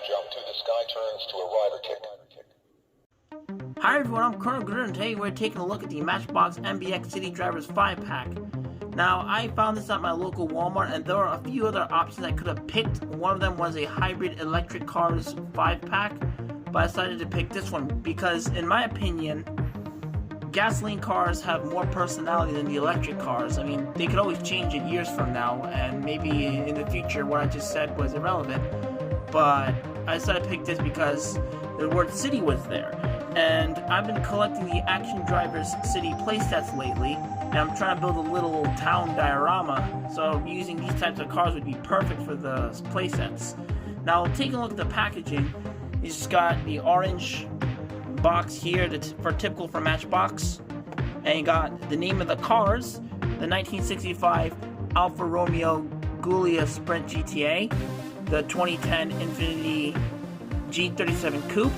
jump to the sky turns to a rider kick. Hi everyone, I'm Colonel Gooder, and today we're taking a look at the Matchbox MBX City Drivers 5-pack. Now, I found this at my local Walmart, and there are a few other options I could have picked. One of them was a hybrid electric cars 5-pack, but I decided to pick this one because, in my opinion, gasoline cars have more personality than the electric cars. I mean, they could always change it years from now, and maybe in the future what I just said was irrelevant, but I decided to pick this because the word city was there. And I've been collecting the Action Drivers City playsets lately, and I'm trying to build a little town diorama, so using these types of cars would be perfect for the playsets. Now, taking a look at the packaging, it's just got the orange box here that's typical for Matchbox, and you got the name of the cars, the 1965 Alfa Romeo Ghia Sprint GT, the 2010 Infiniti G37 Coupe,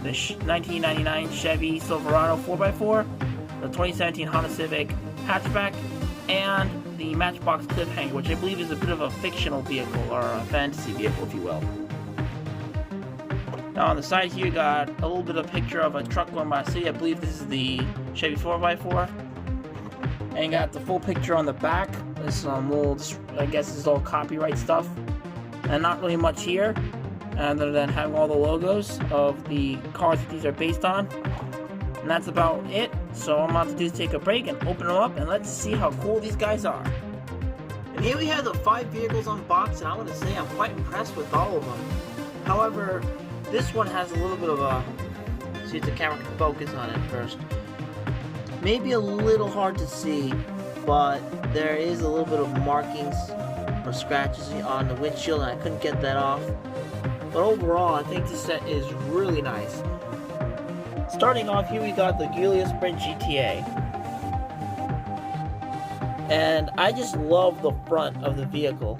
the 1999 Chevy Silverado 4x4, the 2017 Honda Civic hatchback, and the Matchbox Cliffhanger, which I believe is a bit of a fictional vehicle, or a fantasy vehicle, if you will. Now on the side here, you got a little bit of a picture of a truck going by a city. I believe this is the Chevy 4x4. And you got the full picture on the back. There's some little, I guess this is all copyright stuff. And not really much here, other than having all the logos of the cars that these are based on. And that's about it. So what I'm about to do is take a break and open them up, and let's see how cool these guys are. And here we have the 5 vehicles unboxed, and I want to say I'm quite impressed with all of them. However, this one has a little bit of a, see if the camera can focus on it first. Maybe a little hard to see, but there is a little bit of markings or scratches on the windshield, and I couldn't get that off. But overall, I think this set is really nice. Starting off here, we got the Ghia Sprint GT. And I just love the front of the vehicle.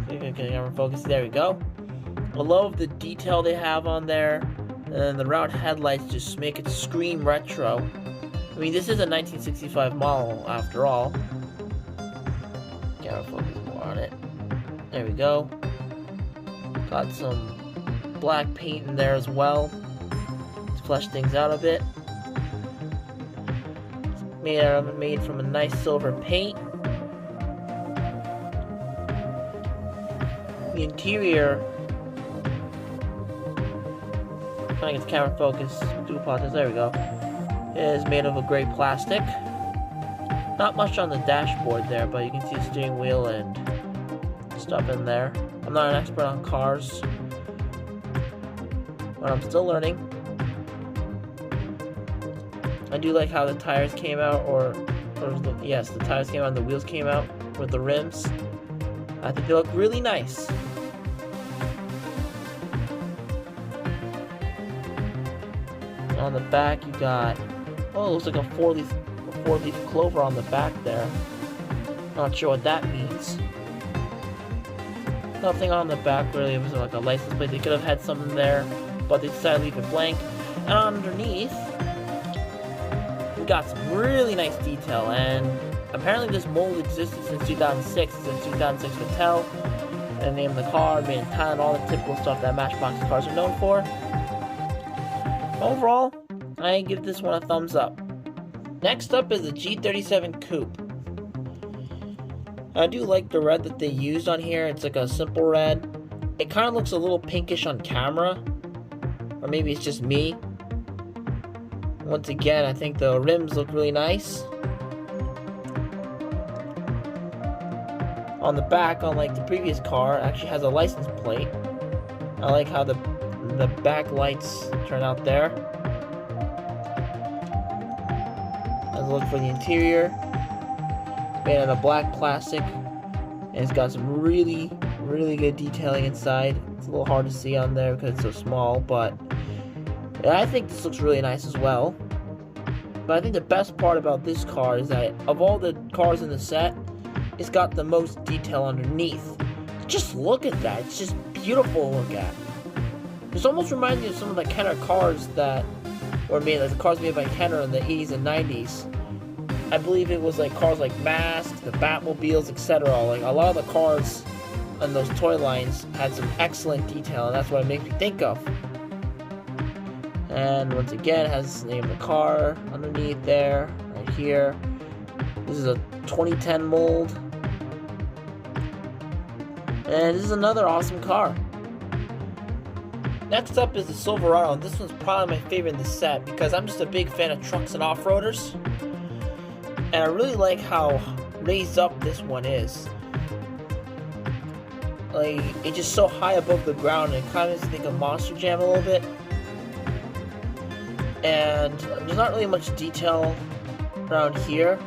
See if I can camera focus. There we go. I love the detail they have on there. And the round headlights just make it scream retro. I mean, this is a 1965 model after all. Camera focus more on it. There we go. Got some black paint in there as well to flesh things out a bit. It's made from a nice silver paint. The interior, trying to get the camera focus, do apologize, there we go, is made of a gray plastic. Not much on the dashboard there, but you can see the steering wheel and stuff in there. I'm not an expert on cars, but I'm still learning. I do like how the tires came out, yes, the tires came out and the wheels came out with the rims. I think they look really nice. On the back, you got, oh, it looks like a four-leaf clover on the back there. Not sure what that means. Nothing on the back really. It was like a license plate. They could have had something there, but they decided to leave it blank. And underneath, we got some really nice detail. And apparently, this mold existed since 2006. It's in 2006 Mattel. And named the car, made in Thailand, all the typical stuff that Matchbox cars are known for. Overall, I give this one a thumbs up. Next up is the G37 Coupe. I do like the red that they used on here. It's like a simple red. It kind of looks a little pinkish on camera. Or maybe it's just me. Once again, I think the rims look really nice. On the back, unlike the previous car, it actually has a license plate. I like how the back lights turn out there. Let's look for the interior. Made out of black plastic, and it's got some really good detailing inside. It's a little hard to see on there because it's so small, but yeah, I think this looks really nice as well. But I think the best part about this car is that of all the cars in the set, it's got the most detail underneath. Just look at that. It's just beautiful to look at. This almost reminds me of some of the Kenner cars that were made, like the cars made by Kenner in the 80s and 90s. I believe it was like cars like Mask, the Batmobiles, etc. Like a lot of the cars and those toy lines had some excellent detail, and that's what it makes me think of. And once again, it has the name of the car underneath there, right here. This is a 2010 mold. And this is another awesome car. Next up is the Silverado, and this one's probably my favorite in the set because I'm just a big fan of trucks and off-roaders. And I really like how raised up this one is. Like, it's just so high above the ground, and it kind of makes me think of Monster Jam a little bit. And there's not really much detail around here,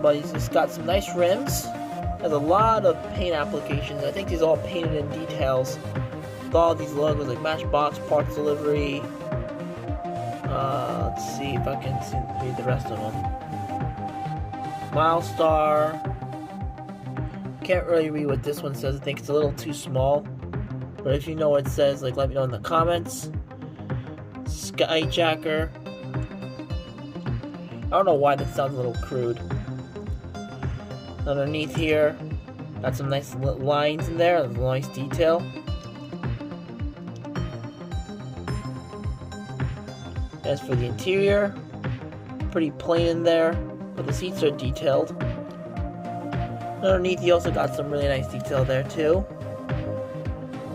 but it's got some nice rims. Has a lot of paint applications. I think these are all painted in details with all these logos like Matchbox, parts delivery. Let's see if I can read the rest of them. Milestar. Can't really read what this one says. I think it's a little too small. But if you know what it says, like, let me know in the comments. Skyjacker. I don't know why that sounds a little crude. Underneath here, got some nice lines in there, nice detail. As for the interior, pretty plain in there, but the seats are detailed. Underneath, you also got some really nice detail there too.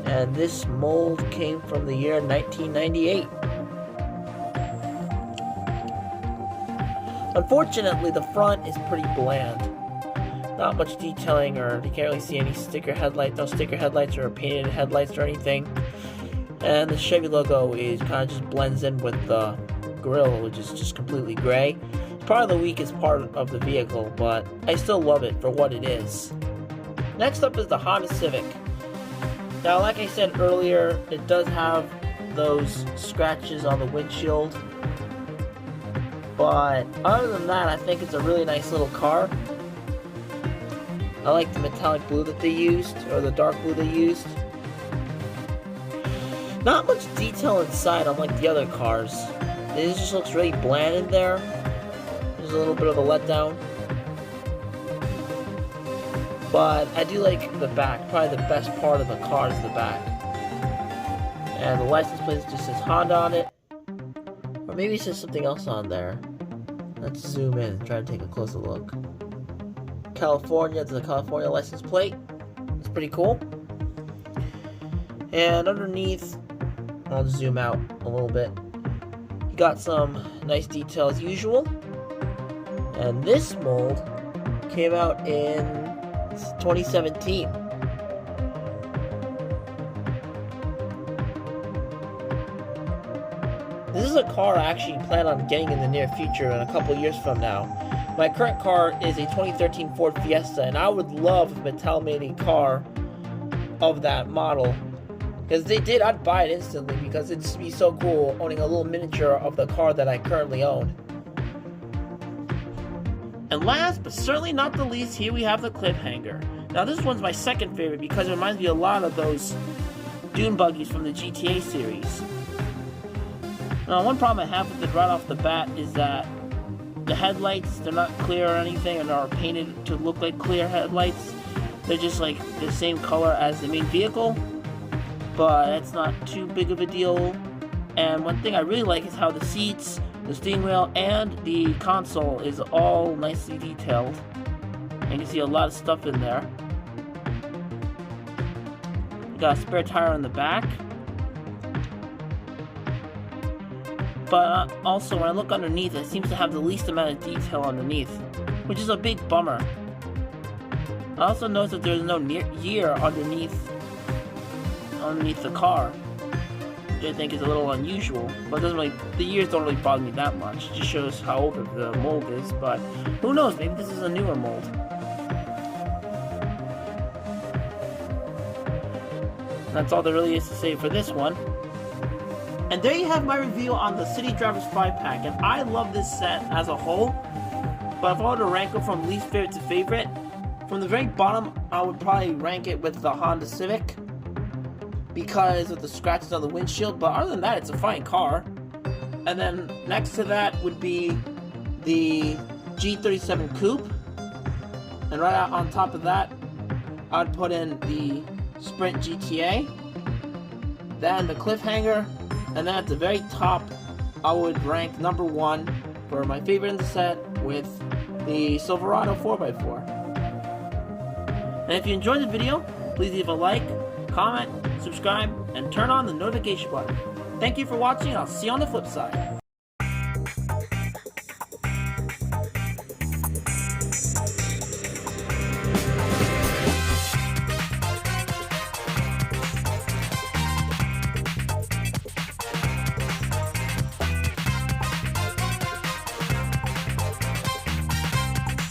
And this mold came from the year 1998. Unfortunately, the front is pretty bland. Not much detailing, or you can't really see any sticker headlights. No sticker headlights or painted headlights or anything. And the Chevy logo is kind of just blends in with the grille, which is just completely gray. It's probably the weakest part of the vehicle, but I still love it for what it is. Next up is the Honda Civic. Now, like I said earlier, it does have those scratches on the windshield. But other than that, I think it's a really nice little car. I like the metallic blue that they used, or the dark blue they used. Not much detail inside unlike the other cars. This just looks really bland in there. There's a little bit of a letdown. But I do like the back. Probably the best part of the car is the back. And the license plate just says Honda on it. Or maybe it says something else on there. Let's zoom in and try to take a closer look. California, the California license plate. It's pretty cool. And underneath, I'll zoom out a little bit. You got some nice detail as usual. And this mold came out in 2017. This is a car I actually plan on getting in the near future, in a couple years from now. My current car is a 2013 Ford Fiesta, and I would love a Mattel made a car of that model. Because they did, I'd buy it instantly, because it'd be so cool owning a little miniature of the car that I currently own. And last, but certainly not the least, here we have the Cliffhanger. Now this one's my second favorite because it reminds me a lot of those dune buggies from the GTA series. Now one problem I have with it right off the bat is that the headlights, they're not clear or anything, and are painted to look like clear headlights. They're just like the same color as the main vehicle, but that's not too big of a deal. And one thing I really like is how the seats, the steering wheel, and the console is all nicely detailed. And you can see a lot of stuff in there. You got a spare tire on the back. But also, when I look underneath, it seems to have the least amount of detail underneath, which is a big bummer. I also noticed that there's no year underneath the car, which I think is a little unusual. But it doesn't really, the years don't really bother me that much. It just shows how old the mold is. But who knows? Maybe this is a newer mold. That's all there really is to say for this one. And there you have my review on the City Drivers 5-pack, and I love this set as a whole, but if I were to rank it from least favorite to favorite, from the very bottom, I would probably rank it with the Honda Civic, because of the scratches on the windshield, but other than that, it's a fine car. And then next to that would be the G37 Coupe, and right out on top of that I'd put in the Sprint GTA, then the Cliffhanger, and then at the very top, I would rank number 1 for my favorite in the set with the Silverado 4x4. And if you enjoyed the video, please leave a like, comment, subscribe, and turn on the notification button. Thank you for watching, and I'll see you on the flip side.